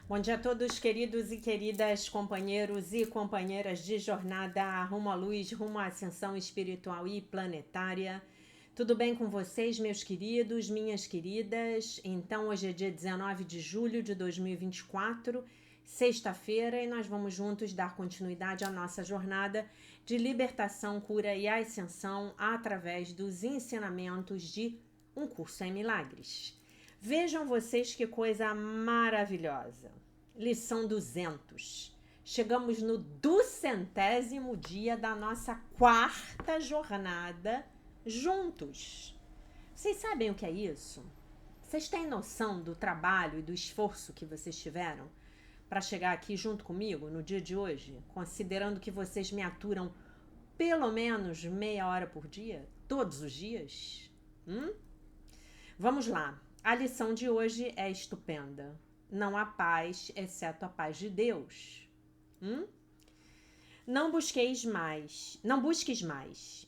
Bom dia a todos, queridos e queridas companheiros e companheiras de jornada rumo à luz, rumo à ascensão espiritual e planetária. Tudo bem com vocês, meus queridos, minhas queridas? Então, hoje é dia 19 de julho de 2024, sexta-feira, e nós vamos juntos dar continuidade à nossa jornada de libertação, cura e ascensão através dos ensinamentos de Um Curso em Milagres. Vejam vocês que coisa maravilhosa. Lição 200. Chegamos no 200º dia da nossa quarta jornada juntos. Vocês sabem o que é isso? Vocês têm noção do trabalho e do esforço que vocês tiveram para chegar aqui junto comigo no dia de hoje, considerando que vocês me aturam pelo menos meia hora por dia, todos os dias? Vamos lá. A lição de hoje é estupenda. Não há paz, exceto a paz de Deus. Não busques mais.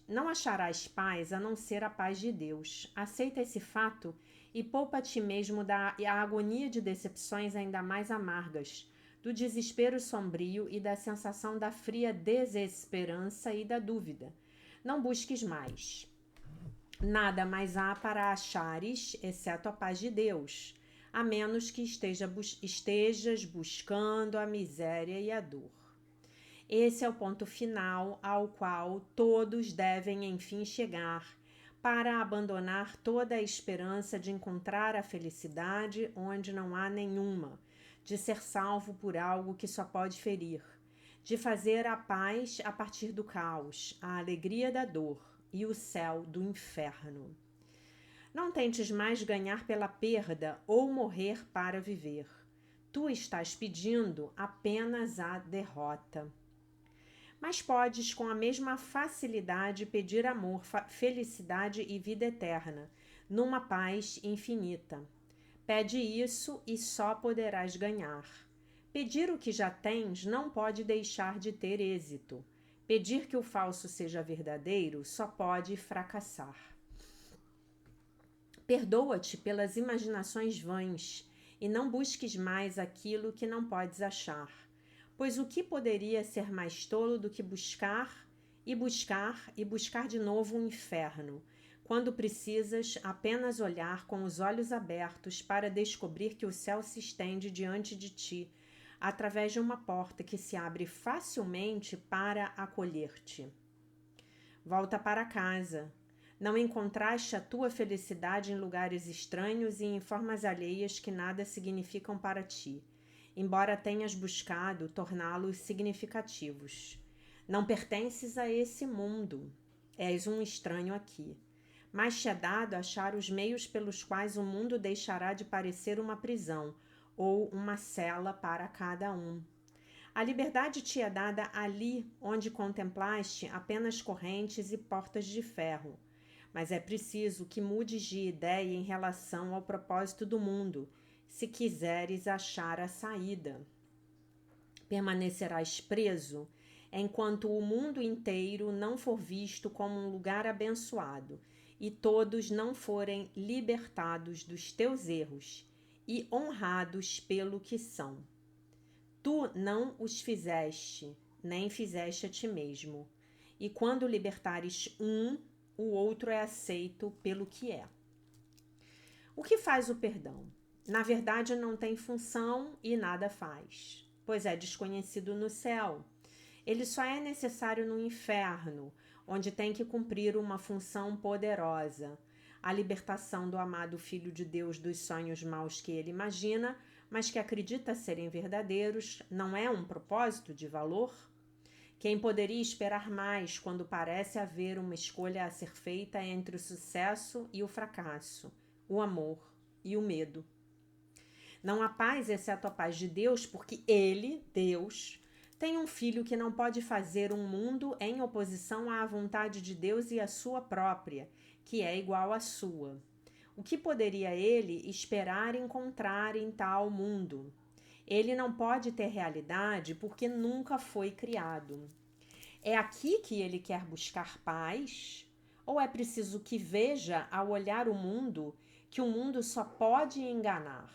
Não acharás paz a não ser a paz de Deus. Aceita esse fato e poupa a ti mesmo da agonia de decepções ainda mais amargas, do desespero sombrio e da sensação da fria desesperança e da dúvida. Não busques mais. Nada mais há para achares, exceto a paz de Deus, a menos que estejas buscando a miséria e a dor. Esse é o ponto final ao qual todos devem enfim chegar, para abandonar toda a esperança de encontrar a felicidade onde não há nenhuma, de ser salvo por algo que só pode ferir, de fazer a paz a partir do caos, a alegria da dor e o céu do inferno. Não tentes mais ganhar pela perda ou morrer para viver. Tu estás pedindo apenas a derrota. Mas podes com a mesma facilidade pedir amor, felicidade e vida eterna, numa paz infinita. Pede isso e só poderás ganhar. Pedir o que já tens não pode deixar de ter êxito. Pedir que o falso seja verdadeiro só pode fracassar. Perdoa-te pelas imaginações vãs e não busques mais aquilo que não podes achar. Pois o que poderia ser mais tolo do que buscar de novo o inferno, quando precisas apenas olhar com os olhos abertos para descobrir que o céu se estende diante de ti, através de uma porta que se abre facilmente para acolher-te. Volta para casa. Não encontraste a tua felicidade em lugares estranhos e em formas alheias que nada significam para ti, embora tenhas buscado torná-los significativos. Não pertences a esse mundo. És um estranho aqui. Mas te é dado achar os meios pelos quais o mundo deixará de parecer uma prisão ou uma cela para cada um. A liberdade te é dada ali onde contemplaste apenas correntes e portas de ferro. Mas é preciso que mudes de ideia em relação ao propósito do mundo, se quiseres achar a saída. Permanecerás preso enquanto o mundo inteiro não for visto como um lugar abençoado e todos não forem libertados dos teus erros e honrados pelo que são. Tu não os fizeste, nem fizeste a ti mesmo. E quando libertares um, o outro é aceito pelo que é. O que faz o perdão? Na verdade, não tem função e nada faz, pois é desconhecido no céu. Ele só é necessário no inferno, onde tem que cumprir uma função poderosa, a libertação do amado Filho de Deus dos sonhos maus que ele imagina, mas que acredita serem verdadeiros, não é um propósito de valor? Quem poderia esperar mais quando parece haver uma escolha a ser feita entre o sucesso e o fracasso, o amor e o medo? Não há paz exceto a paz de Deus, porque ele, Deus, tem um filho que não pode fazer um mundo em oposição à vontade de Deus e à sua própria, que é igual à sua. O que poderia ele esperar encontrar em tal mundo? Ele não pode ter realidade porque nunca foi criado. É aqui que ele quer buscar paz? Ou é preciso que veja, ao olhar o mundo, que o mundo só pode enganar?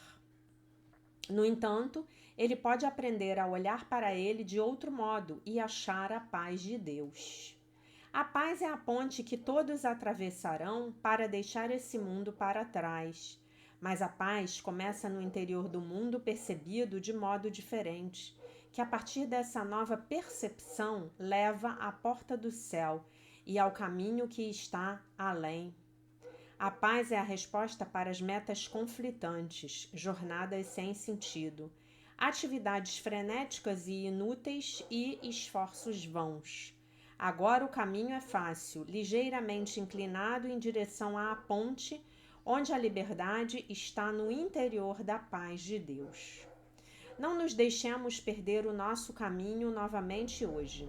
No entanto, ele pode aprender a olhar para ele de outro modo e achar a paz de Deus. A paz é a ponte que todos atravessarão para deixar esse mundo para trás. Mas a paz começa no interior do mundo percebido de modo diferente, que a partir dessa nova percepção leva à porta do céu e ao caminho que está além. A paz é a resposta para as metas conflitantes, jornadas sem sentido, atividades frenéticas e inúteis e esforços vãos. Agora o caminho é fácil, ligeiramente inclinado em direção à ponte, onde a liberdade está no interior da paz de Deus. Não nos deixemos perder o nosso caminho novamente hoje.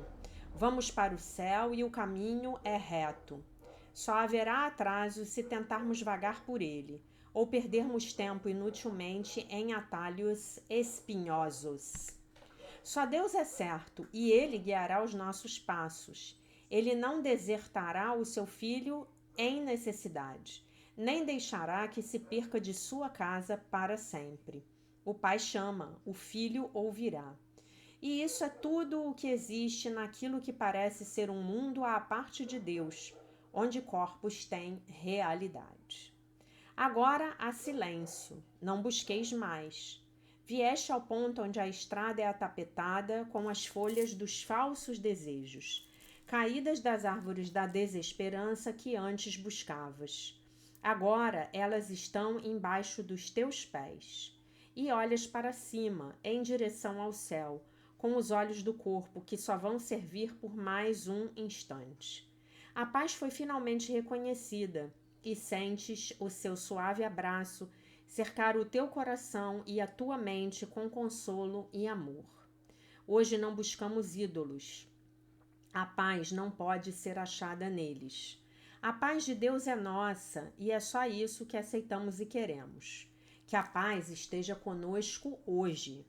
Vamos para o céu e o caminho é reto. Só haverá atraso se tentarmos vagar por ele, ou perdermos tempo inutilmente em atalhos espinhosos. Só Deus é certo e Ele guiará os nossos passos. Ele não desertará o seu filho em necessidade, nem deixará que se perca de sua casa para sempre. O Pai chama, o Filho ouvirá. E isso é tudo o que existe naquilo que parece ser um mundo à parte de Deus, onde corpos têm realidade. Agora há silêncio, não busqueis mais. Vieste ao ponto onde a estrada é atapetada com as folhas dos falsos desejos, caídas das árvores da desesperança que antes buscavas. Agora elas estão embaixo dos teus pés. E olhas para cima, em direção ao céu, com os olhos do corpo que só vão servir por mais um instante. A paz foi finalmente reconhecida e sentes o seu suave abraço cercar o teu coração e a tua mente com consolo e amor. Hoje não buscamos ídolos. A paz não pode ser achada neles. A paz de Deus é nossa e é só isso que aceitamos e queremos. Que a paz esteja conosco hoje,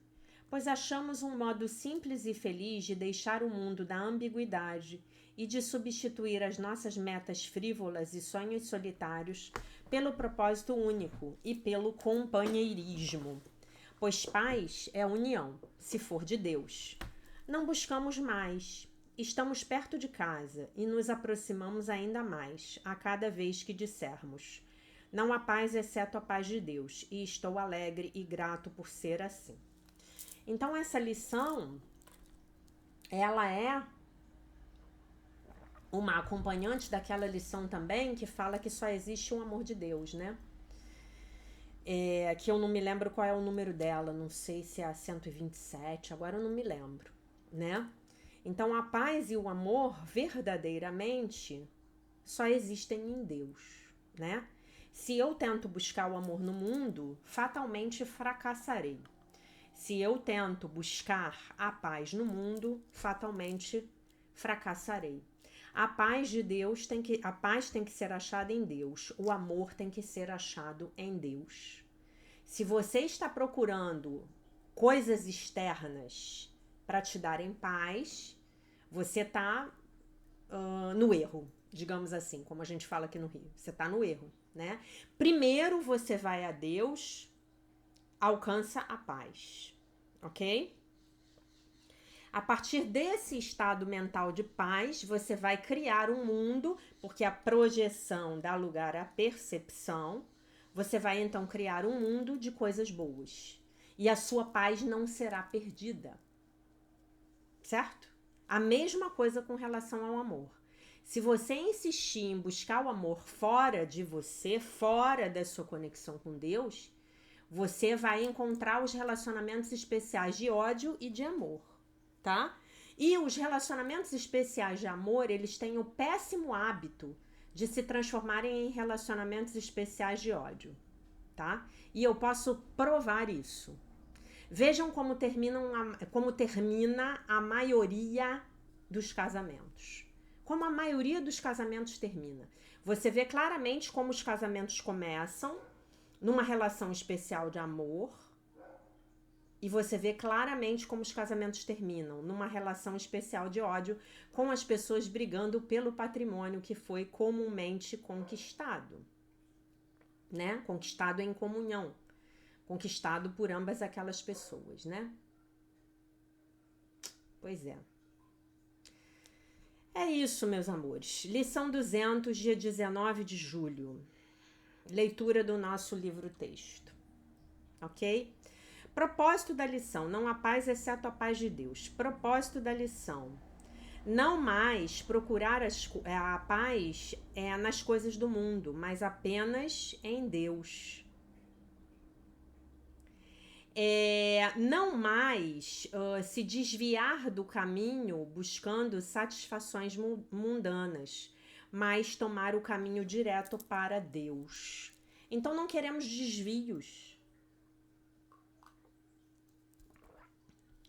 pois achamos um modo simples e feliz de deixar o mundo da ambiguidade e de substituir as nossas metas frívolas e sonhos solitários pelo propósito único e pelo companheirismo. Pois paz é união, se for de Deus. Não buscamos mais. Estamos perto de casa e nos aproximamos ainda mais a cada vez que dissermos: não há paz exceto a paz de Deus, e estou alegre e grato por ser assim. Então essa lição, ela é uma acompanhante daquela lição também que fala que só existe um amor de Deus, né? Que eu não me lembro qual é o número dela, não sei se é a 127, agora eu não me lembro, né? Então a paz e o amor verdadeiramente só existem em Deus, né? Se eu tento buscar o amor no mundo, fatalmente fracassarei. Se eu tento buscar a paz no mundo, fatalmente fracassarei. A paz de Deus a paz tem que ser achada em Deus. O amor tem que ser achado em Deus. Se você está procurando coisas externas para te darem paz, você está no erro, digamos assim, como a gente fala aqui no Rio. Você está no erro, né? Primeiro você vai a Deus, alcança a paz, ok? A partir desse estado mental de paz, você vai criar um mundo, porque a projeção dá lugar à percepção. Você vai então criar um mundo de coisas boas. E a sua paz não será perdida. Certo? A mesma coisa com relação ao amor. Se você insistir em buscar o amor fora de você, fora da sua conexão com Deus, você vai encontrar os relacionamentos especiais de ódio e de amor, tá? E os relacionamentos especiais de amor, eles têm o péssimo hábito de se transformarem em relacionamentos especiais de ódio, tá? E eu posso provar isso. Vejam como termina a maioria dos casamentos. Como a maioria dos casamentos termina. Você vê claramente como os casamentos começam numa relação especial de amor, e você vê claramente como os casamentos terminam numa relação especial de ódio, com as pessoas brigando pelo patrimônio que foi comumente conquistado, né? Conquistado em comunhão. conquistado por ambas aquelas pessoas, né? Pois é. É isso, meus amores. Lição 200, dia 19 de julho. Leitura do nosso livro-texto. Ok? Propósito da lição: não há paz exceto a paz de Deus. Propósito da lição: não mais procurar a paz nas coisas do mundo, mas apenas em Deus. Não mais se desviar do caminho buscando satisfações mundanas, mas tomar o caminho direto para Deus. Então não queremos desvios,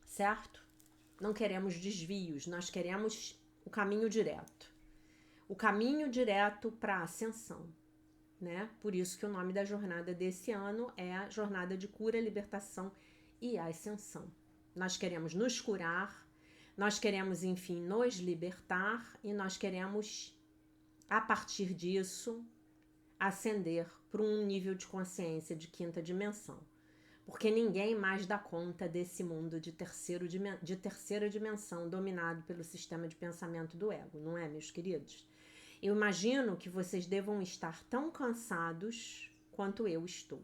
certo? Não queremos desvios, nós queremos o caminho direto. O caminho direto para a ascensão. Né? Por isso que o nome da jornada desse ano é a Jornada de Cura, Libertação e Ascensão. Nós queremos nos curar, nós queremos, enfim, nos libertar e nós queremos, a partir disso, ascender para um nível de consciência de quinta dimensão. Porque ninguém mais dá conta desse mundo de terceira dimensão dominado pelo sistema de pensamento do ego, não é, meus queridos? Eu imagino que vocês devam estar tão cansados quanto eu estou,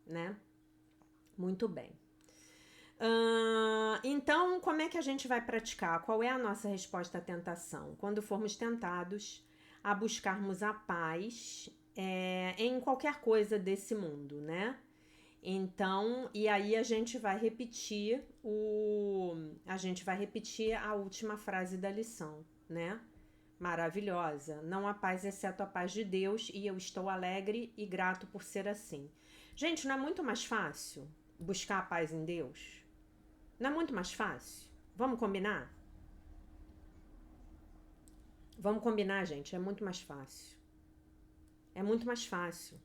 né? Muito bem. Então, como é que a gente vai praticar? Qual é a nossa resposta à tentação? Quando formos tentados a buscarmos a paz em qualquer coisa desse mundo, né? Então, e aí a gente vai repetir a última frase da lição, né? Maravilhosa. Não há paz exceto a paz de Deus e eu estou alegre e grato por ser assim. Gente, não é muito mais fácil buscar a paz em Deus? Não é muito mais fácil? Vamos combinar? Vamos combinar, gente. É muito mais fácil. É muito mais fácil.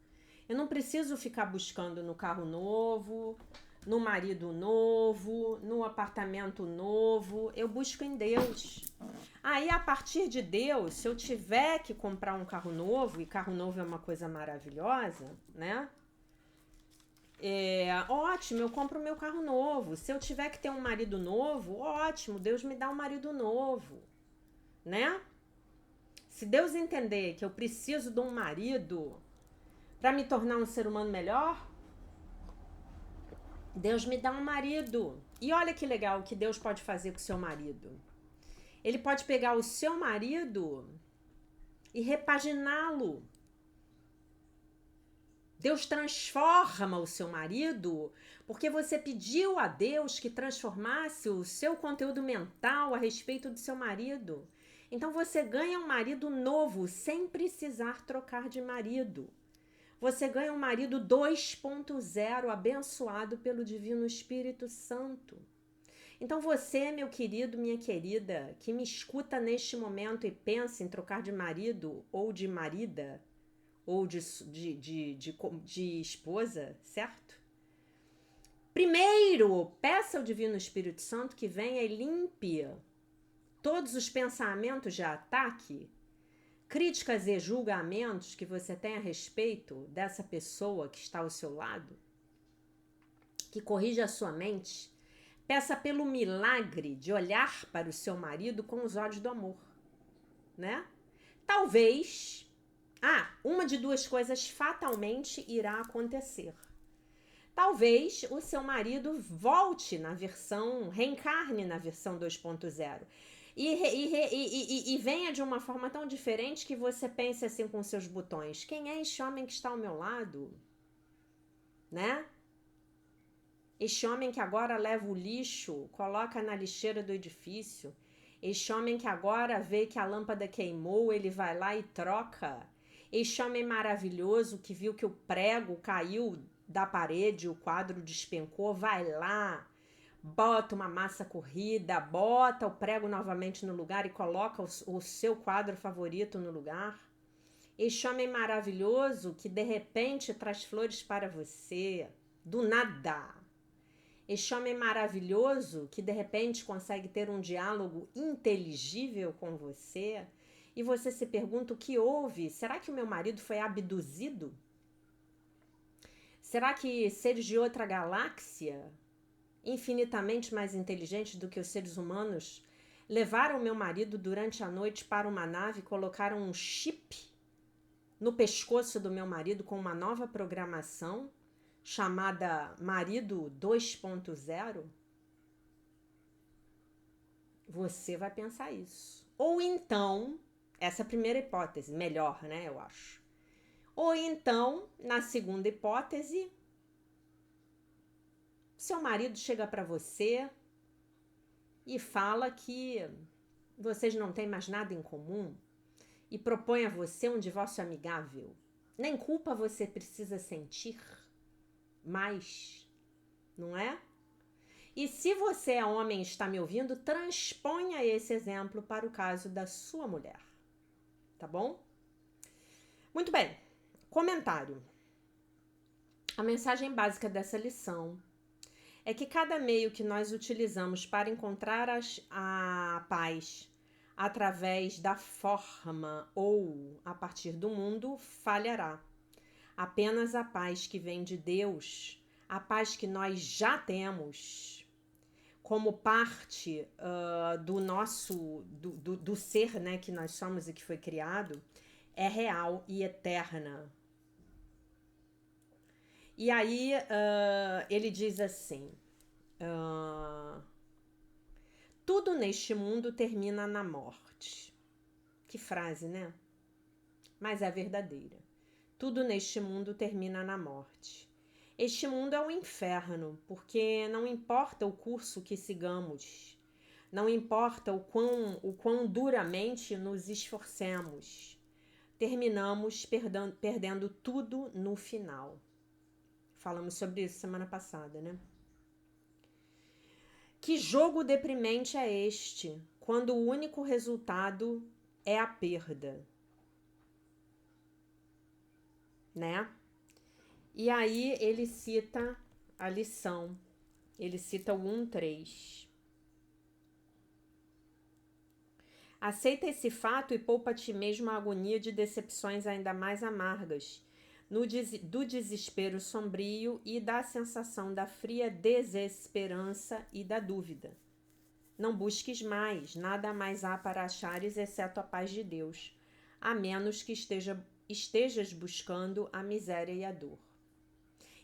Eu não preciso ficar buscando no carro novo, no marido novo, no apartamento novo. Eu busco em Deus. Aí, a partir de Deus, se eu tiver que comprar um carro novo, e carro novo é uma coisa maravilhosa, né? Ótimo, eu compro o meu carro novo. Se eu tiver que ter um marido novo, ótimo, Deus me dá um marido novo, né? Se Deus entender que eu preciso de um marido para me tornar um ser humano melhor, Deus me dá um marido. E olha que legal o que Deus pode fazer com o seu marido. Ele pode pegar o seu marido e repaginá-lo. Deus transforma o seu marido porque você pediu a Deus que transformasse o seu conteúdo mental a respeito do seu marido. Então você ganha um marido novo sem precisar trocar de marido. Você ganha um marido 2.0 abençoado pelo Divino Espírito Santo. Então você, meu querido, minha querida, que me escuta neste momento e pensa em trocar de marido ou de marida ou de esposa, certo? Primeiro, peça ao Divino Espírito Santo que venha e limpe todos os pensamentos de ataque, críticas e julgamentos que você tem a respeito dessa pessoa que está ao seu lado, que corrija a sua mente. Peça pelo milagre de olhar para o seu marido com os olhos do amor, né? Talvez, uma de duas coisas fatalmente irá acontecer. Talvez o seu marido volte reencarne na versão 2.0 e venha de uma forma tão diferente que você pense assim com seus botões: quem é esse homem que está ao meu lado? Né? Este homem que agora leva o lixo, coloca na lixeira do edifício. Este homem que agora vê que a lâmpada queimou, ele vai lá e troca. Este homem maravilhoso que viu que o prego caiu da parede, o quadro despencou, vai lá, bota uma massa corrida, bota o prego novamente no lugar e coloca o seu quadro favorito no lugar. Este homem maravilhoso que de repente traz flores para você, do nada. Este homem maravilhoso que de repente consegue ter um diálogo inteligível com você e você se pergunta o que houve? Será que o meu marido foi abduzido? Será que seres de outra galáxia, infinitamente mais inteligentes do que os seres humanos, levaram meu marido durante a noite para uma nave e colocaram um chip no pescoço do meu marido com uma nova programação chamada Marido 2.0? Você vai pensar isso. Ou então, essa é a primeira hipótese, melhor, né, eu acho. Ou então, na segunda hipótese, seu marido chega para você e fala que vocês não têm mais nada em comum e propõe a você um divórcio amigável. Nem culpa você precisa sentir mais, não é? E se você é homem e está me ouvindo, transponha esse exemplo para o caso da sua mulher, tá bom? Muito bem, comentário. A mensagem básica dessa lição é que cada meio que nós utilizamos para encontrar a paz através da forma ou a partir do mundo falhará. Apenas a paz que vem de Deus, a paz que nós já temos como parte do nosso, do ser, né, que nós somos e que foi criado, é real e eterna. E aí ele diz assim, tudo neste mundo termina na morte. Que frase, né? Mas é verdadeira. Tudo neste mundo termina na morte. Este mundo é um inferno, porque não importa o curso que sigamos, não importa o quão duramente nos esforcemos, terminamos perdendo tudo no final. Falamos sobre isso semana passada, né? Que jogo deprimente é este, quando o único resultado é a perda, né? E aí ele cita a lição, ele cita o 1:3. Aceita esse fato e poupa a ti mesmo a agonia de decepções ainda mais amargas, do desespero sombrio e da sensação da fria desesperança e da dúvida. Não busques mais, nada mais há para achares exceto a paz de Deus, a menos que estejas buscando a miséria e a dor.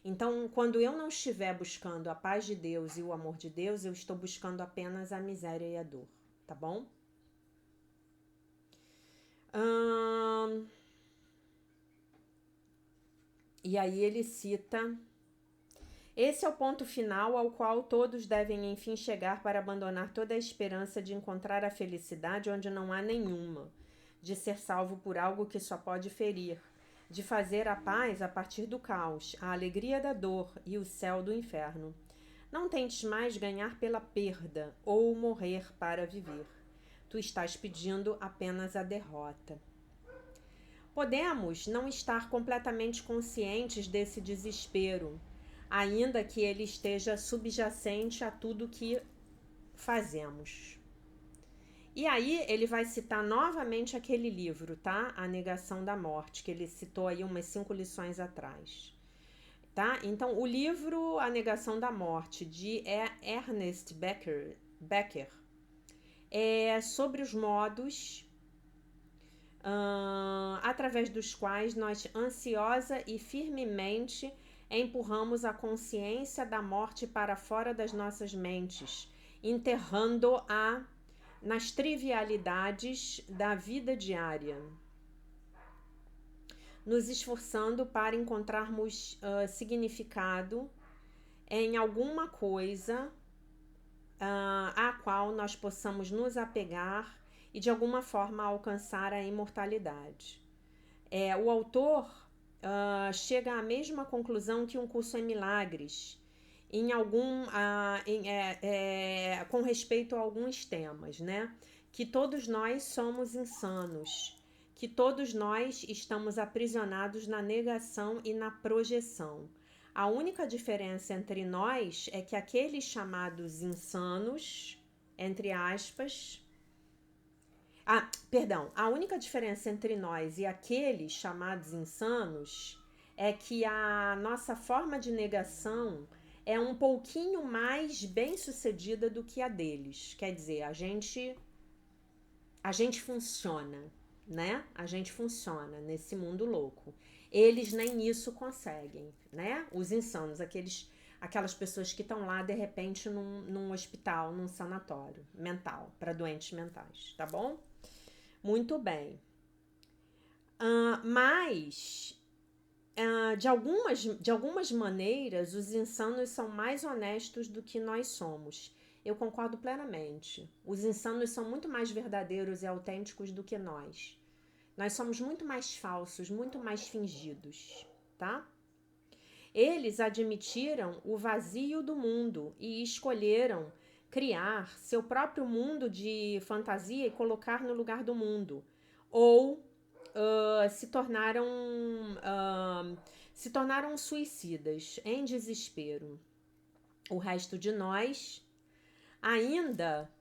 Então, quando eu não estiver buscando a paz de Deus e o amor de Deus, eu estou buscando apenas a miséria e a dor, tá bom? E aí ele cita: esse é o ponto final ao qual todos devem enfim chegar para abandonar toda a esperança de encontrar a felicidade onde não há nenhuma, de ser salvo por algo que só pode ferir, de fazer a paz a partir do caos, a alegria da dor e o céu do inferno. Não tentes mais ganhar pela perda ou morrer para viver. Tu estás pedindo apenas a derrota. Podemos não estar completamente conscientes desse desespero, ainda que ele esteja subjacente a tudo que fazemos. E aí ele vai citar novamente aquele livro, tá? A Negação da Morte, que ele citou aí umas 5 lições atrás. Tá? Então, o livro A Negação da Morte, de Ernest Becker, é sobre os modos através dos quais nós ansiosa e firmemente empurramos a consciência da morte para fora das nossas mentes, enterrando-a nas trivialidades da vida diária, nos esforçando para encontrarmos significado em alguma coisa à qual nós possamos nos apegar e de alguma forma alcançar a imortalidade. O autor chega à mesma conclusão que um curso em milagres, com respeito a alguns temas, né? Que todos nós somos insanos, que todos nós estamos aprisionados na negação e na projeção. A única diferença entre nós é que aqueles chamados insanos, entre aspas, a única diferença entre nós e aqueles chamados insanos é que a nossa forma de negação é um pouquinho mais bem sucedida do que a deles. Quer dizer, a gente funciona, né? A gente funciona nesse mundo louco. Eles nem isso conseguem, né? Os insanos, aquelas pessoas que estão lá de repente num hospital, num sanatório mental para doentes mentais, tá bom? Muito bem. Mas de algumas maneiras, os insanos são mais honestos do que nós somos. Eu concordo plenamente. Os insanos são muito mais verdadeiros e autênticos do que nós. Nós somos muito mais falsos, muito mais fingidos, tá? Eles admitiram o vazio do mundo e escolheram criar seu próprio mundo de fantasia e colocar no lugar do mundo. Ou se tornaram suicidas em desespero. O resto de nós ainda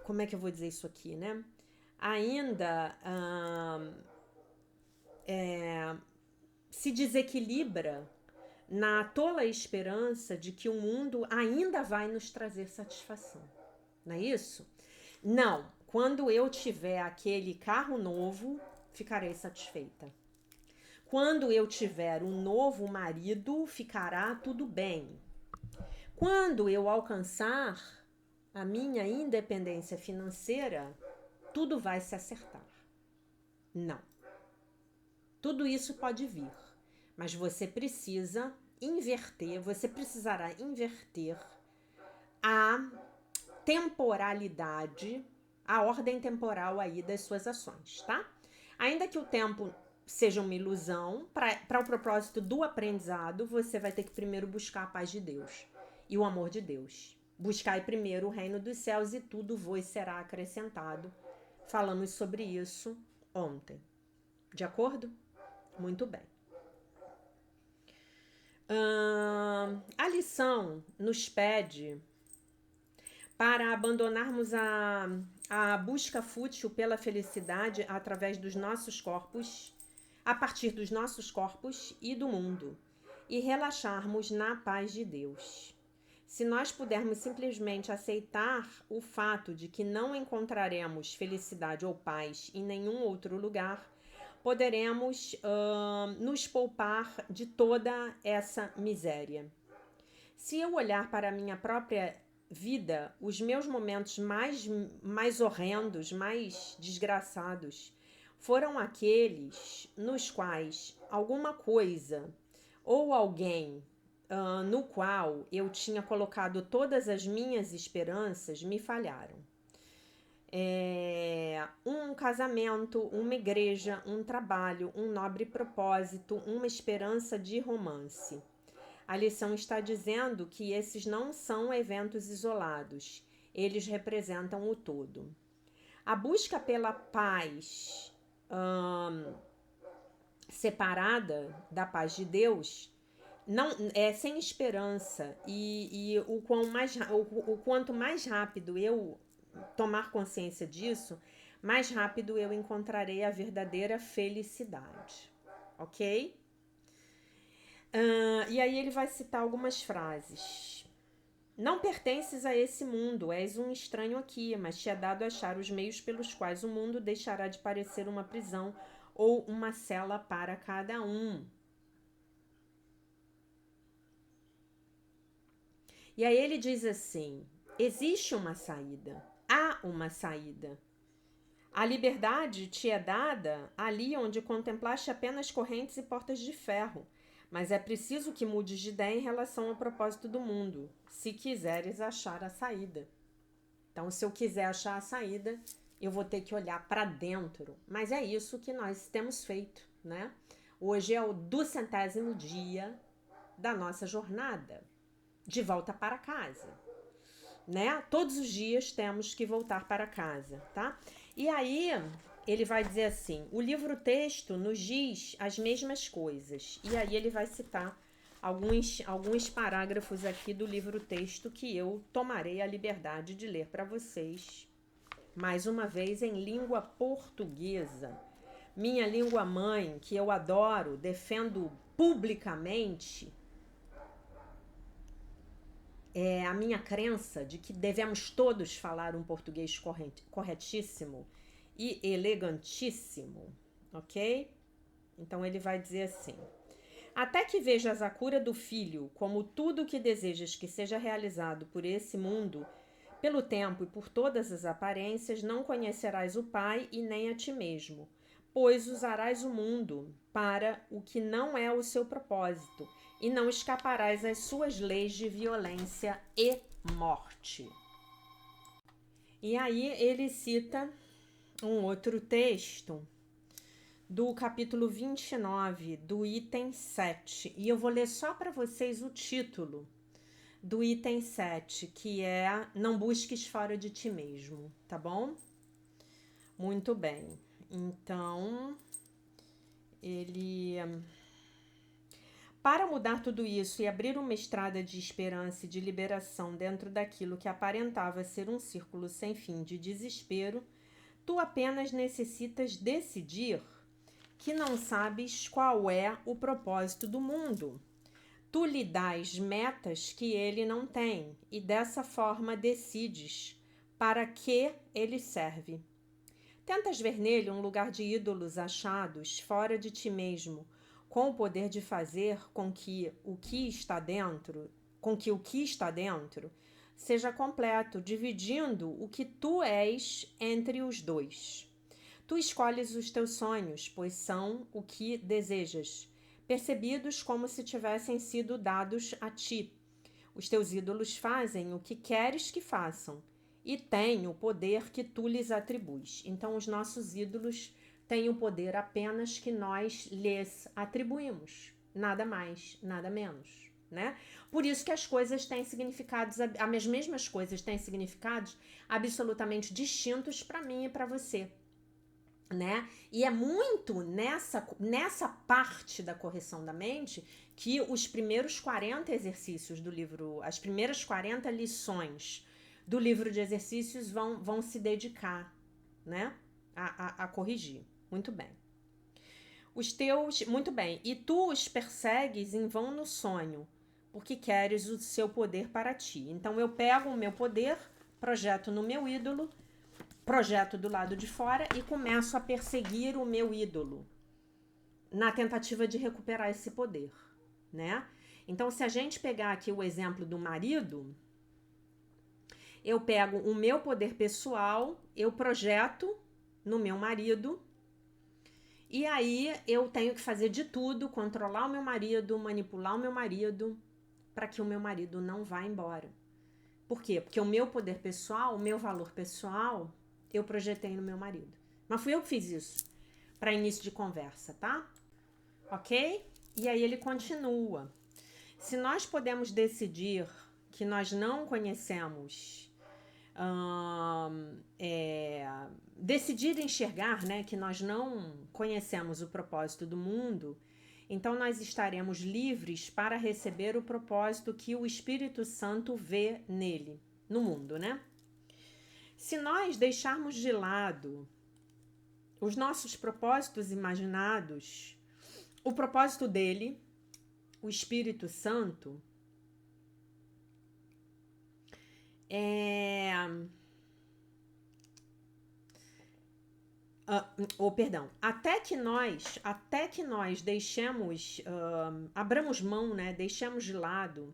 como é que eu vou dizer isso aqui, né? Ainda se desequilibra na tola esperança de que o mundo ainda vai nos trazer satisfação. Não é isso? Não. Quando eu tiver aquele carro novo, ficarei satisfeita. Quando eu tiver um novo marido, ficará tudo bem. Quando eu alcançar a minha independência financeira, tudo vai se acertar. Não. Tudo isso pode vir, mas você precisará inverter a temporalidade, a ordem temporal aí das suas ações, tá? Ainda que o tempo seja uma ilusão, para o propósito do aprendizado, você vai ter que primeiro buscar a paz de Deus e o amor de Deus. Buscai primeiro o reino dos céus e tudo vos será acrescentado. Falamos sobre isso ontem. De acordo? Muito bem. A lição nos pede para abandonarmos a busca fútil pela felicidade através dos nossos corpos, a partir dos nossos corpos e do mundo, e relaxarmos na paz de Deus. Se nós pudermos simplesmente aceitar o fato de que não encontraremos felicidade ou paz em nenhum outro lugar, poderemos nos poupar de toda essa miséria. Se eu olhar para a minha própria vida, os meus momentos mais horrendos, mais desgraçados, foram aqueles nos quais alguma coisa ou alguém no qual eu tinha colocado todas as minhas esperanças me falharam. Um casamento, uma igreja, um trabalho, um nobre propósito, uma esperança de romance. A lição está dizendo que esses não são eventos isolados, eles representam o todo. A busca pela paz separada da paz de Deus não é sem esperança, e o quanto mais rápido eu tomar consciência disso, mais rápido eu encontrarei a verdadeira felicidade, ok? E aí ele vai citar algumas frases. Não pertences a esse mundo, és um estranho aqui, mas te é dado achar os meios pelos quais o mundo deixará de parecer uma prisão ou uma cela para cada um. E aí ele diz assim: existe uma saída, há uma saída. A liberdade te é dada ali onde contemplaste apenas correntes e portas de ferro, mas é preciso que mudes de ideia em relação ao propósito do mundo, se quiseres achar a saída. Então, se eu quiser achar a saída, eu vou ter que olhar para dentro. Mas é isso que nós temos feito, né? Hoje é o 200º dia da nossa jornada de volta para casa, né? Todos os dias temos que voltar para casa, tá? E aí ele vai dizer assim: o livro-texto nos diz as mesmas coisas. E aí ele vai citar alguns parágrafos aqui do livro-texto que eu tomarei a liberdade de ler para vocês, mais uma vez em língua portuguesa, minha língua mãe, que eu adoro, defendo publicamente, é a minha crença de que devemos todos falar um português corretíssimo e elegantíssimo, ok? Então ele vai dizer assim: até que vejas a cura do filho como tudo o que desejas que seja realizado por esse mundo, pelo tempo e por todas as aparências, não conhecerás o Pai e nem a ti mesmo, pois usarás o mundo para o que não é o seu propósito, e não escaparás às suas leis de violência e morte. E aí ele cita um outro texto do capítulo 29, do item 7. E eu vou ler só para vocês o título do item 7, que é Não busques fora de ti mesmo, tá bom? Muito bem. Então, ele... Para mudar tudo isso e abrir uma estrada de esperança e de liberação dentro daquilo que aparentava ser um círculo sem fim de desespero, tu apenas necessitas decidir que não sabes qual é o propósito do mundo. Tu lhe dás metas que ele não tem e dessa forma decides para que ele serve. Tentas ver nele um lugar de ídolos achados fora de ti mesmo, com o poder de fazer com que o que está dentro seja completo, dividindo o que tu és entre os dois. Tu escolhes os teus sonhos, pois são o que desejas, percebidos como se tivessem sido dados a ti. Os teus ídolos fazem o que queres que façam e têm o poder que tu lhes atribuis. Então, os nossos ídolos têm o poder apenas que nós lhes atribuímos. Nada mais, nada menos, né? Por isso que as coisas têm significados, as mesmas coisas têm significados absolutamente distintos para mim e para você. Né? E é muito nessa parte da correção da mente que os primeiros 40 exercícios do livro, as primeiras 40 lições do livro de exercícios vão se dedicar, né? A corrigir. Muito bem. Muito bem. E tu os persegues em vão no sonho, porque queres o seu poder para ti. Então eu pego o meu poder, projeto no meu ídolo, projeto do lado de fora e começo a perseguir o meu ídolo na tentativa de recuperar esse poder, né? Então, se a gente pegar aqui o exemplo do marido, eu pego o meu poder pessoal, eu projeto no meu marido e aí eu tenho que fazer de tudo, controlar o meu marido, manipular o meu marido para que o meu marido não vá embora. Por quê? Porque o meu poder pessoal, o meu valor pessoal, eu projetei no meu marido. Mas fui eu que fiz isso para início de conversa, tá? Ok? E aí ele continua. Se nós podemos decidir que nós não conhecemos, decidir enxergar, né, que nós não conhecemos o propósito do mundo, então nós estaremos livres para receber o propósito que o Espírito Santo vê nele, no mundo, né? Se nós deixarmos de lado os nossos propósitos imaginados, o propósito dele, o Espírito Santo, até que nós deixemos, abramos mão, né, deixemos de lado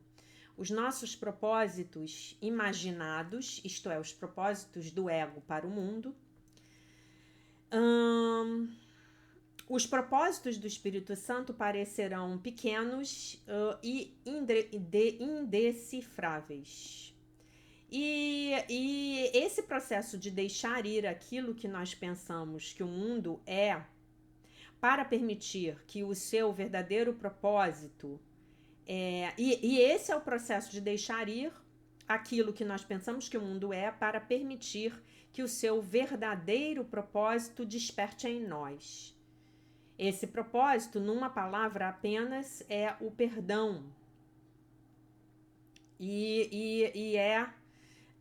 os nossos propósitos imaginados, isto é, os propósitos do ego para o mundo, os propósitos do Espírito Santo parecerão pequenos e indecifráveis. E esse processo de deixar ir aquilo que nós pensamos que o mundo é, para permitir que o seu verdadeiro propósito e esse é o processo de deixar ir aquilo que nós pensamos que o mundo é, para permitir que o seu verdadeiro propósito desperte em nós. Esse propósito, numa palavra apenas, é o perdão. E é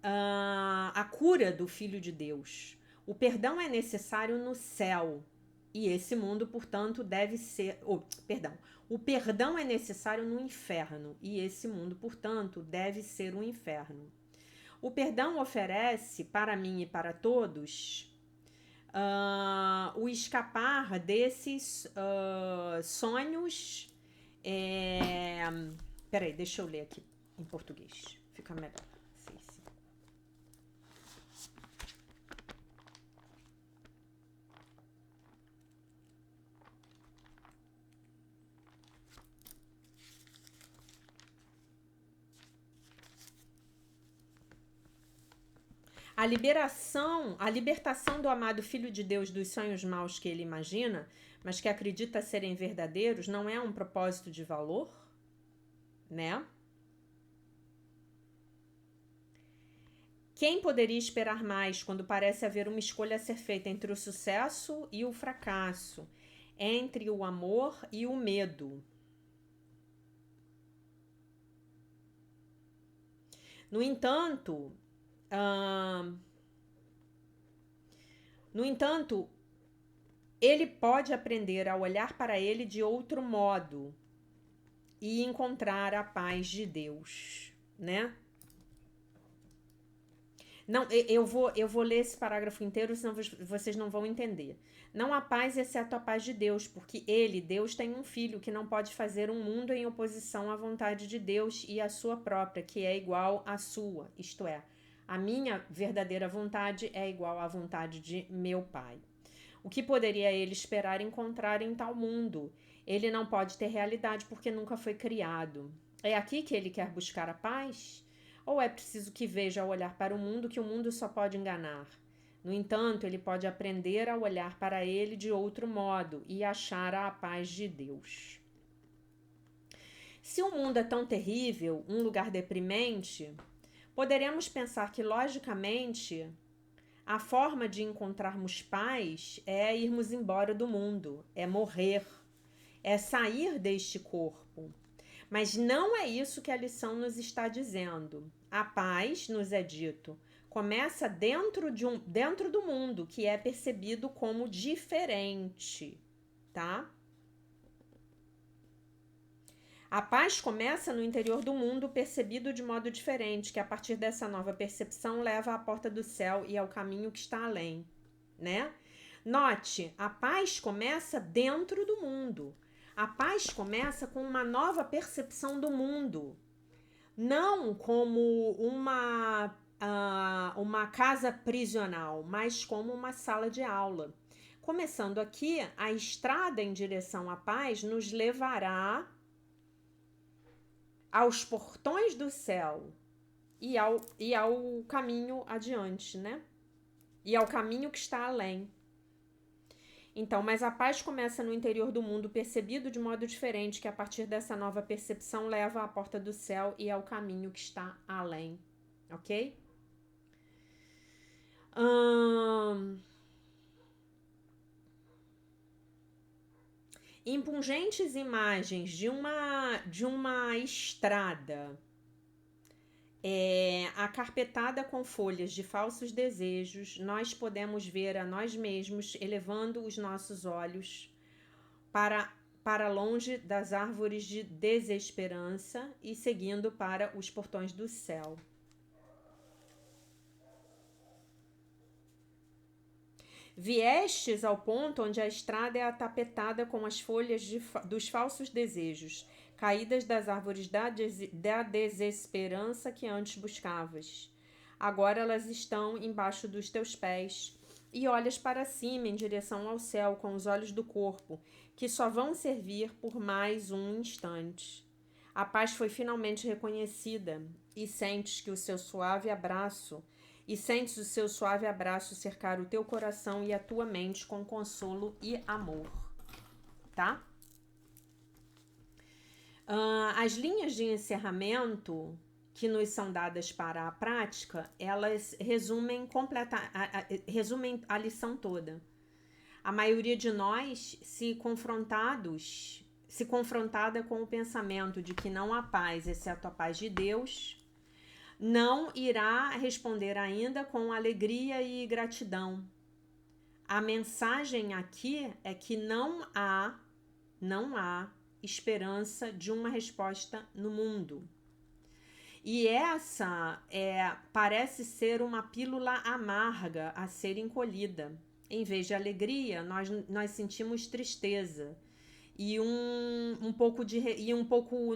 a cura do Filho de Deus. O perdão é necessário no céu, E esse mundo, portanto, deve ser... O perdão é necessário no inferno. E esse mundo, portanto, deve ser um inferno. O perdão oferece, para mim e para todos, o escapar desses sonhos... Peraí, deixa eu ler aqui em português. Fica melhor. A libertação do amado Filho de Deus dos sonhos maus que ele imagina, mas que acredita serem verdadeiros, não é um propósito de valor, né? Quem poderia esperar mais quando parece haver uma escolha a ser feita entre o sucesso e o fracasso, entre o amor e o medo? No entanto, ele pode aprender a olhar para ele de outro modo e encontrar a paz de Deus, né? Não, eu vou ler esse parágrafo inteiro, senão vocês não vão entender. Não há paz exceto a paz de Deus, porque Deus, tem um filho que não pode fazer um mundo em oposição à vontade de Deus e à sua própria, que é igual à sua, isto é, a minha verdadeira vontade é igual à vontade de meu Pai. O que poderia ele esperar encontrar em tal mundo? Ele não pode ter realidade porque nunca foi criado. É aqui que ele quer buscar a paz? Ou é preciso que veja ao olhar para o mundo que o mundo só pode enganar? No entanto, ele pode aprender a olhar para ele de outro modo e achar a paz de Deus. Se o mundo é tão terrível, um lugar deprimente, poderemos pensar que, logicamente, a forma de encontrarmos paz é irmos embora do mundo, é morrer, é sair deste corpo. Mas não é isso que a lição nos está dizendo. A paz, nos é dito, começa dentro do mundo, que é percebido como diferente, tá? A paz começa no interior do mundo, percebido de modo diferente, que a partir dessa nova percepção leva à porta do céu e ao caminho que está além, né? Note, a paz começa dentro do mundo. A paz começa com uma nova percepção do mundo. Não como uma casa prisional, mas como uma sala de aula. Começando aqui, a estrada em direção à paz nos levará aos portões do céu e ao caminho adiante, né? E ao caminho que está além. Então, mas a paz começa no interior do mundo, percebido de modo diferente, que a partir dessa nova percepção leva à porta do céu e ao caminho que está além, ok? Impungentes imagens de uma estrada acarpetada com folhas de falsos desejos, nós podemos ver a nós mesmos elevando os nossos olhos para longe das árvores de desesperança e seguindo para os portões do céu. Viestes ao ponto onde a estrada é atapetada com as folhas dos falsos desejos, caídas das árvores da desesperança que antes buscavas. Agora elas estão embaixo dos teus pés, e olhas para cima em direção ao céu com os olhos do corpo, que só vão servir por mais um instante. A paz foi finalmente reconhecida, e sentes o seu suave abraço cercar o teu coração e a tua mente com consolo e amor, tá? As linhas de encerramento que nos são dadas para a prática, elas resumem a lição toda. A maioria de nós, se confrontada com o pensamento de que não há paz exceto a paz de Deus, não irá responder ainda com alegria e gratidão A mensagem aqui é que não há esperança de uma resposta no mundo. E essa parece ser uma pílula amarga a ser encolhida. Em vez de alegria, nós sentimos tristeza e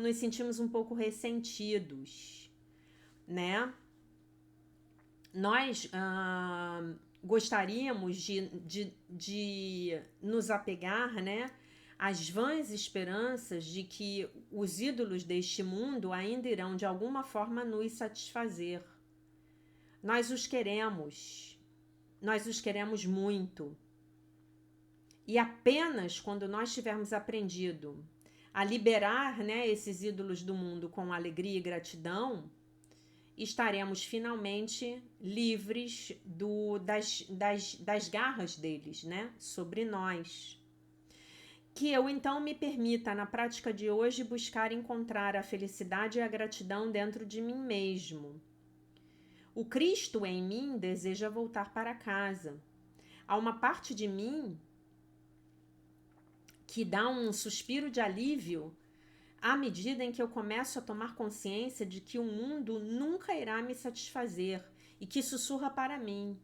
nos sentimos um pouco ressentidos, né? Nós gostaríamos de nos apegar, né, às vãs esperanças de que os ídolos deste mundo ainda irão de alguma forma nos satisfazer. Nós os queremos muito. E apenas quando nós tivermos aprendido a liberar, né, esses ídolos do mundo com alegria e gratidão, estaremos finalmente livres das garras deles, né, sobre nós. Que eu então me permita, na prática de hoje, buscar encontrar a felicidade e a gratidão dentro de mim mesmo. O Cristo em mim deseja voltar para casa. Há uma parte de mim que dá um suspiro de alívio à medida em que eu começo a tomar consciência de que o mundo nunca irá me satisfazer e que sussurra para mim.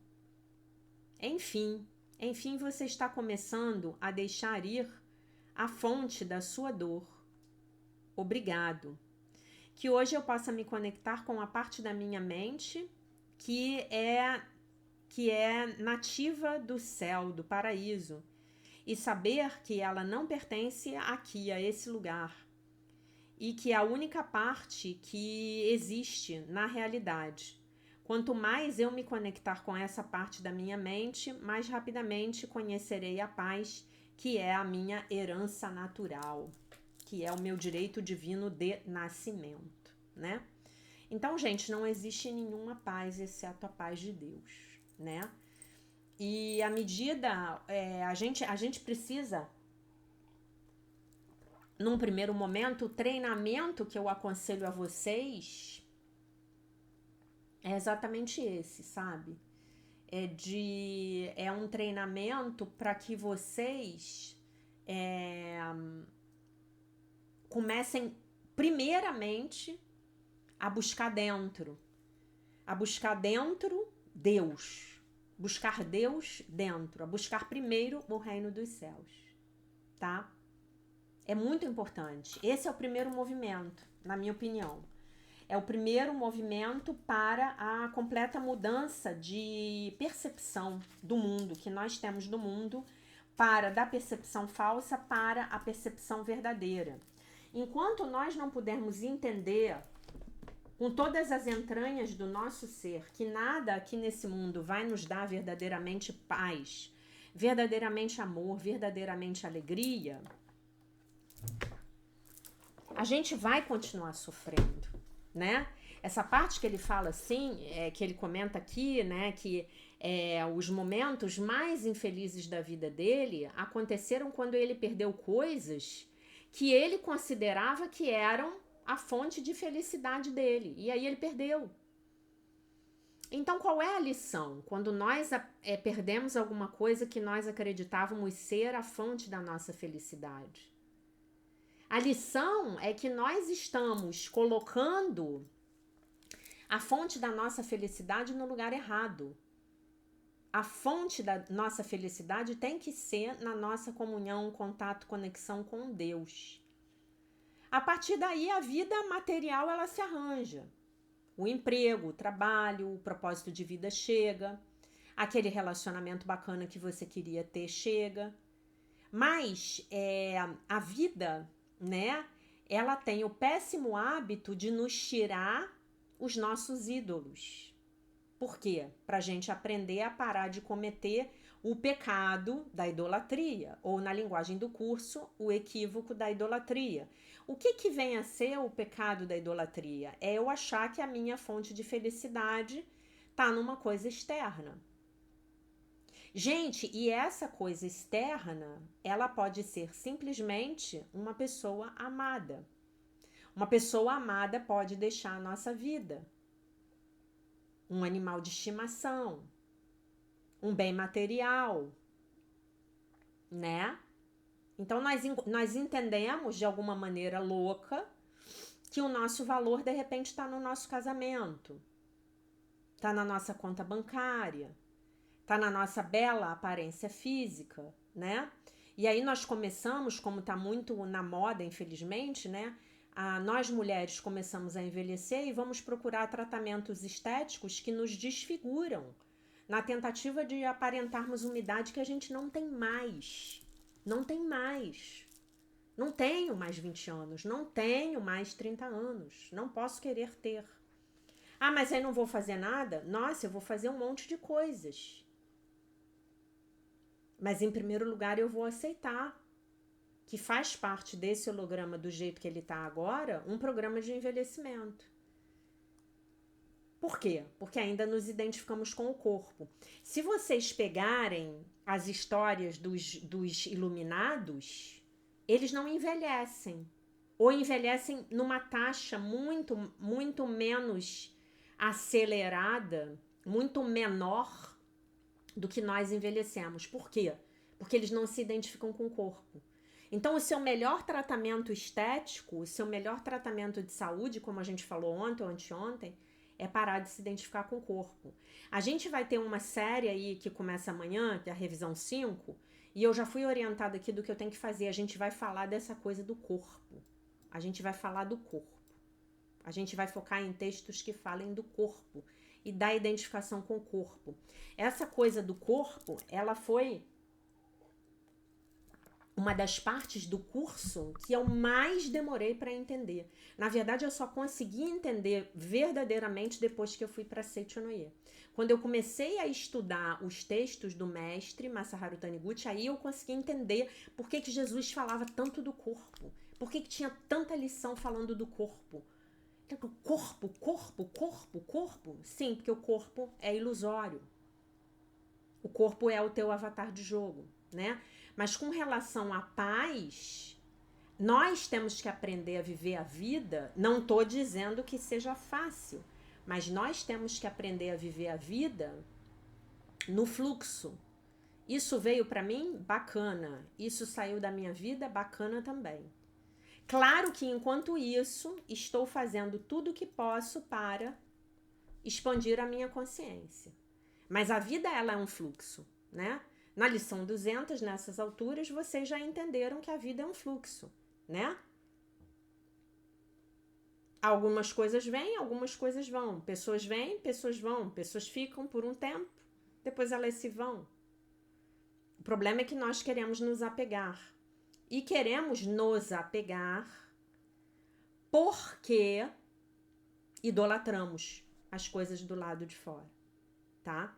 Enfim, você está começando a deixar ir a fonte da sua dor. Obrigado. Que hoje eu possa me conectar com a parte da minha mente que é nativa do céu, do paraíso, e saber que ela não pertence aqui, a esse lugar, e que é a única parte que existe na realidade. Quanto mais eu me conectar com essa parte da minha mente, mais rapidamente conhecerei a paz, que é a minha herança natural, que é o meu direito divino de nascimento, né? Então, gente, não existe nenhuma paz exceto a paz de Deus, né? E à medida, a gente precisa, num primeiro momento, o treinamento que eu aconselho a vocês é exatamente esse, sabe? É um treinamento para que vocês comecem primeiramente a buscar dentro Deus, buscar Deus dentro, a buscar primeiro o reino dos céus, tá? É muito importante. Esse é o primeiro movimento, na minha opinião. É o primeiro movimento para a completa mudança de percepção do mundo, que nós temos do mundo, da percepção falsa para a percepção verdadeira. Enquanto nós não pudermos entender com todas as entranhas do nosso ser que nada aqui nesse mundo vai nos dar verdadeiramente paz, verdadeiramente amor, verdadeiramente alegria, a gente vai continuar sofrendo, né? Essa parte que ele fala assim, que ele comenta aqui, né, que os momentos mais infelizes da vida dele aconteceram quando ele perdeu coisas que ele considerava que eram a fonte de felicidade dele, e aí ele perdeu. Então, qual é a lição? Quando nós perdemos alguma coisa que nós acreditávamos ser a fonte da nossa felicidade. A lição é que nós estamos colocando a fonte da nossa felicidade no lugar errado. A fonte da nossa felicidade tem que ser na nossa comunhão, contato, conexão com Deus. A partir daí, a vida material ela se arranja. O emprego, o trabalho, o propósito de vida chega. Aquele relacionamento bacana que você queria ter chega. Mas a vida, né, ela tem o péssimo hábito de nos tirar os nossos ídolos. Por quê? Para a gente aprender a parar de cometer o pecado da idolatria, ou na linguagem do curso, o equívoco da idolatria. O que vem a ser o pecado da idolatria? É eu achar que a minha fonte de felicidade está numa coisa externa. Gente, e essa coisa externa, ela pode ser simplesmente uma pessoa amada. Uma pessoa amada pode deixar a nossa vida. Um animal de estimação, um bem material, né? Então nós entendemos de alguma maneira louca que o nosso valor de repente está no nosso casamento, está na nossa conta bancária, está na nossa bela aparência física, né? E aí nós começamos, como está muito na moda, infelizmente, né? Nós mulheres começamos a envelhecer e vamos procurar tratamentos estéticos que nos desfiguram, na tentativa de aparentarmos uma idade que a gente não tem mais. Não tem mais. Não tenho mais 20 anos, não tenho mais 30 anos, não posso querer ter. Ah, mas aí não vou fazer nada? Nossa, eu vou fazer um monte de coisas. Mas em primeiro lugar eu vou aceitar que faz parte desse holograma do jeito que ele está agora, um programa de envelhecimento. Por quê? Porque ainda nos identificamos com o corpo. Se vocês pegarem as histórias dos iluminados, eles não envelhecem. Ou envelhecem numa taxa muito, muito menos acelerada, muito menor do que nós envelhecemos. Por quê? Porque eles não se identificam com o corpo. Então, o seu melhor tratamento estético, o seu melhor tratamento de saúde, como a gente falou ontem ou anteontem, é parar de se identificar com o corpo. A gente vai ter uma série aí que começa amanhã, que é a revisão 5, e eu já fui orientada aqui do que eu tenho que fazer. A gente vai falar dessa coisa do corpo. A gente vai falar do corpo. A gente vai focar em textos que falem do corpo e da identificação com o corpo. Essa coisa do corpo, ela foi uma das partes do curso que eu mais demorei para entender. Na verdade, eu só consegui entender verdadeiramente depois que eu fui para Seichonoye. Quando eu comecei a estudar os textos do mestre Masaharu Taniguchi, aí eu consegui entender por que Jesus falava tanto do corpo. Por que tinha tanta lição falando do corpo. Corpo, corpo, corpo, corpo. Sim, porque o corpo é ilusório. O corpo é o teu avatar de jogo, né? Mas com relação à paz, nós temos que aprender a viver a vida. Não estou dizendo que seja fácil, mas nós temos que aprender a viver a vida no fluxo. Isso veio para mim? Bacana. Isso saiu da minha vida? Bacana também. Claro que enquanto isso, estou fazendo tudo o que posso para expandir a minha consciência. Mas a vida, ela é um fluxo, né? Na lição 200, nessas alturas, vocês já entenderam que a vida é um fluxo, né? Algumas coisas vêm, algumas coisas vão. Pessoas vêm, pessoas vão. Pessoas ficam por um tempo, depois elas se vão. O problema é que nós queremos nos apegar. E queremos nos apegar porque idolatramos as coisas do lado de fora, tá?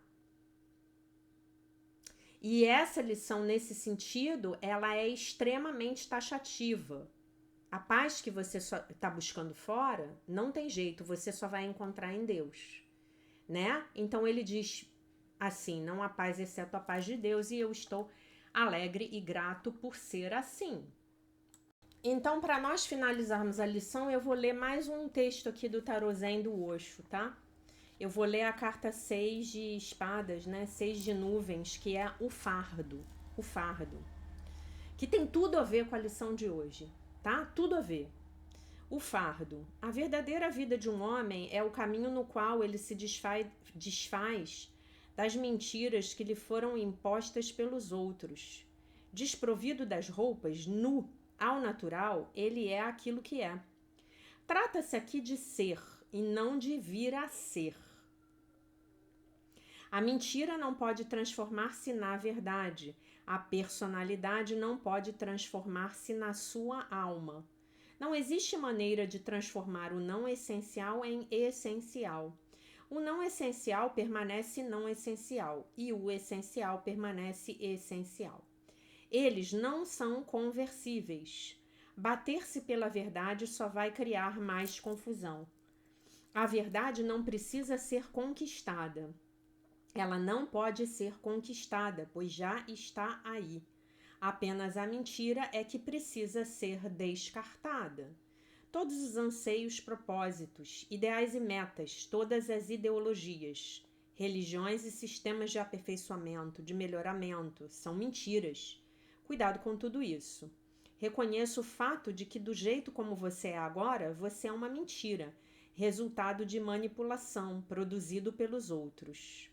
E essa lição, nesse sentido, ela é extremamente taxativa. A paz que você está buscando fora, não tem jeito, você só vai encontrar em Deus, né? Então ele diz assim, não há paz exceto a paz de Deus, e eu estou alegre e grato por ser assim. Então, para nós finalizarmos a lição, eu vou ler mais um texto aqui do Tarô Zen do Osho, tá? Eu vou ler a carta 6 de espadas, né? 6 de nuvens, que é o fardo. O fardo. Que tem tudo a ver com a lição de hoje, tá? Tudo a ver. O fardo. A verdadeira vida de um homem é o caminho no qual ele se desfaz das mentiras que lhe foram impostas pelos outros. Desprovido das roupas, nu, ao natural, ele é aquilo que é. Trata-se aqui de ser e não de vir a ser. A mentira não pode transformar-se na verdade. A personalidade não pode transformar-se na sua alma. Não existe maneira de transformar o não essencial em essencial. O não essencial permanece não essencial e o essencial permanece essencial. Eles não são conversíveis. Bater-se pela verdade só vai criar mais confusão. A verdade não precisa ser conquistada. Ela não pode ser conquistada, pois já está aí. Apenas a mentira é que precisa ser descartada. Todos os anseios, propósitos, ideais e metas, todas as ideologias, religiões e sistemas de aperfeiçoamento, de melhoramento, são mentiras. Cuidado com tudo isso. Reconheça o fato de que do jeito como você é agora, você é uma mentira, resultado de manipulação produzido pelos outros.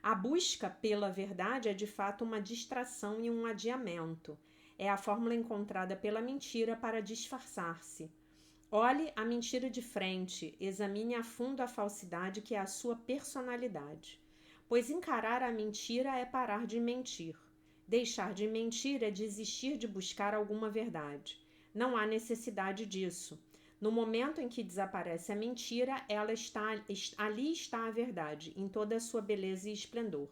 A busca pela verdade é de fato uma distração e um adiamento. É a fórmula encontrada pela mentira para disfarçar-se. Olhe a mentira de frente, examine a fundo a falsidade que é a sua personalidade. Pois encarar a mentira é parar de mentir. Deixar de mentir é desistir de buscar alguma verdade. Não há necessidade disso. No momento em que desaparece a mentira, ali está a verdade, em toda a sua beleza e esplendor.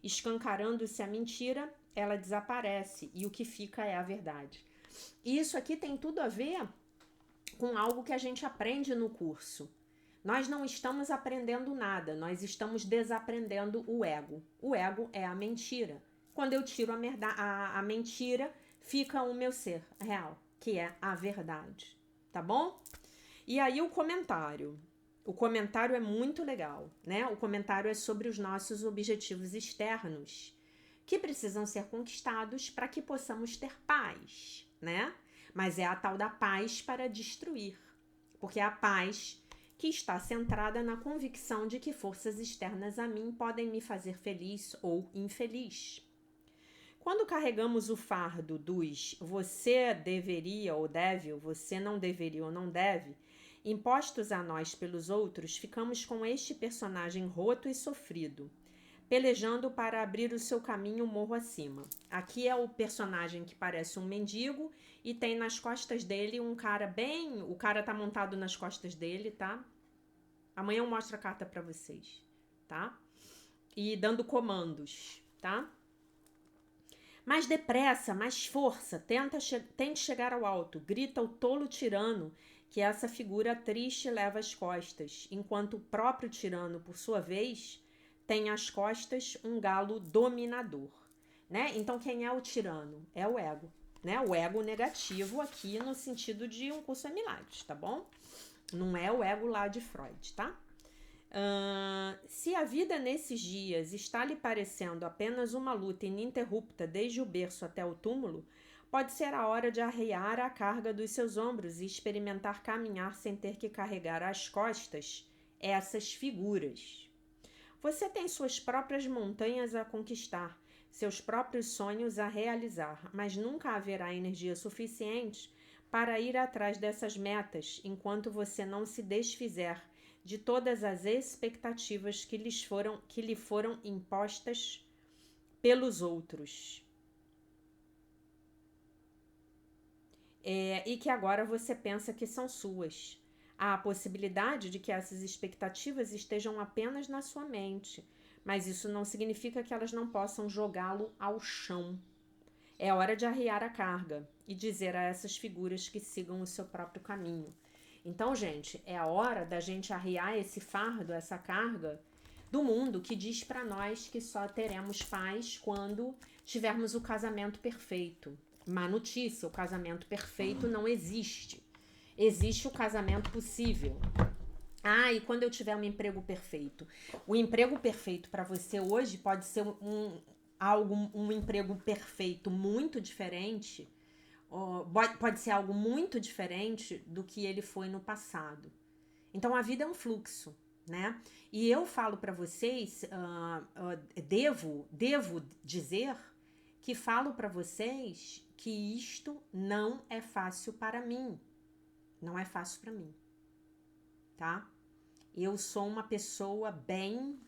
Escancarando-se a mentira, ela desaparece e o que fica é a verdade. E isso aqui tem tudo a ver com algo que a gente aprende no curso. Nós não estamos aprendendo nada, nós estamos desaprendendo o ego. O ego é a mentira. Quando eu tiro a mentira, fica o meu ser real, que é a verdade. Tá bom? E aí o comentário. O comentário é muito legal, né? O comentário é sobre os nossos objetivos externos, que precisam ser conquistados para que possamos ter paz, né? Mas é a tal da paz para destruir, porque é a paz que está centrada na convicção de que forças externas a mim podem me fazer feliz ou infeliz. Quando carregamos o fardo dos você deveria ou deve, ou você não deveria ou não deve, impostos a nós pelos outros, ficamos com este personagem roto e sofrido, pelejando para abrir o seu caminho morro acima. Aqui é o personagem que parece um mendigo e tem nas costas dele um cara bem... O cara tá montado nas costas dele, tá? Amanhã eu mostro a carta para vocês, tá? E dando comandos, tá? Mais depressa, mais força, tente chegar ao alto, grita o tolo tirano que essa figura triste leva às costas, enquanto o próprio tirano, por sua vez, tem às costas um galo dominador, né? Então quem é o tirano? É o ego, né? O ego negativo aqui no sentido de um curso de milagres, tá bom? Não é o ego lá de Freud, tá? Se a vida nesses dias está lhe parecendo apenas uma luta ininterrupta desde o berço até o túmulo, pode ser a hora de arrear a carga dos seus ombros e experimentar caminhar sem ter que carregar às costas essas figuras. Você tem suas próprias montanhas a conquistar, seus próprios sonhos a realizar, mas nunca haverá energia suficiente para ir atrás dessas metas enquanto você não se desfizer de todas as expectativas que lhe foram impostas pelos outros. E que agora você pensa que são suas. Há a possibilidade de que essas expectativas estejam apenas na sua mente, mas isso não significa que elas não possam jogá-lo ao chão. É hora de arriar a carga e dizer a essas figuras que sigam o seu próprio caminho. Então, gente, é a hora da gente arriar esse fardo, essa carga do mundo que diz para nós que só teremos paz quando tivermos o casamento perfeito. Má notícia, o casamento perfeito não existe. Existe o casamento possível. E quando eu tiver um emprego perfeito? O emprego perfeito para você hoje pode ser um emprego perfeito muito diferente. Pode ser algo muito diferente do que ele foi no passado. Então a vida é um fluxo, né? E eu falo para vocês, devo dizer que falo para vocês que isto não é fácil para mim. Não é fácil para mim, tá? Eu sou uma pessoa bem,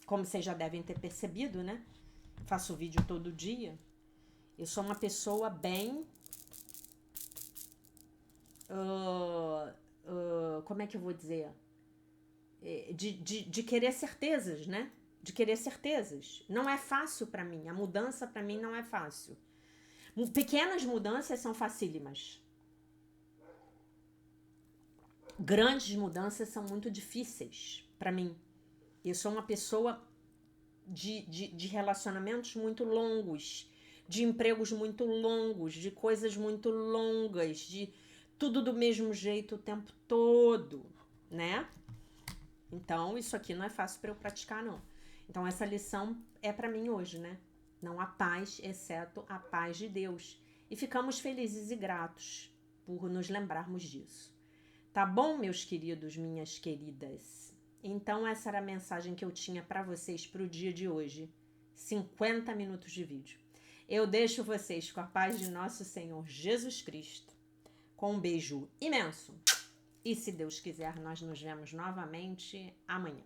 como vocês já devem ter percebido, né? Faço vídeo todo dia. Eu sou uma pessoa bem... como é que eu vou dizer? De querer certezas, né? De querer certezas. Não é fácil para mim. A mudança para mim não é fácil. Pequenas mudanças são facílimas. Grandes mudanças são muito difíceis para mim. Eu sou uma pessoa de relacionamentos muito longos, de empregos muito longos, de coisas muito longas, de tudo do mesmo jeito o tempo todo, né? Então, isso aqui não é fácil para eu praticar, não. Então, essa lição é para mim hoje, né? Não há paz, exceto a paz de Deus. E ficamos felizes e gratos por nos lembrarmos disso. Tá bom, meus queridos, minhas queridas? Então, essa era a mensagem que eu tinha para vocês para o dia de hoje. 50 minutos de vídeo. Eu deixo vocês com a paz de nosso Senhor Jesus Cristo. Com um beijo imenso. E se Deus quiser, nós nos vemos novamente amanhã.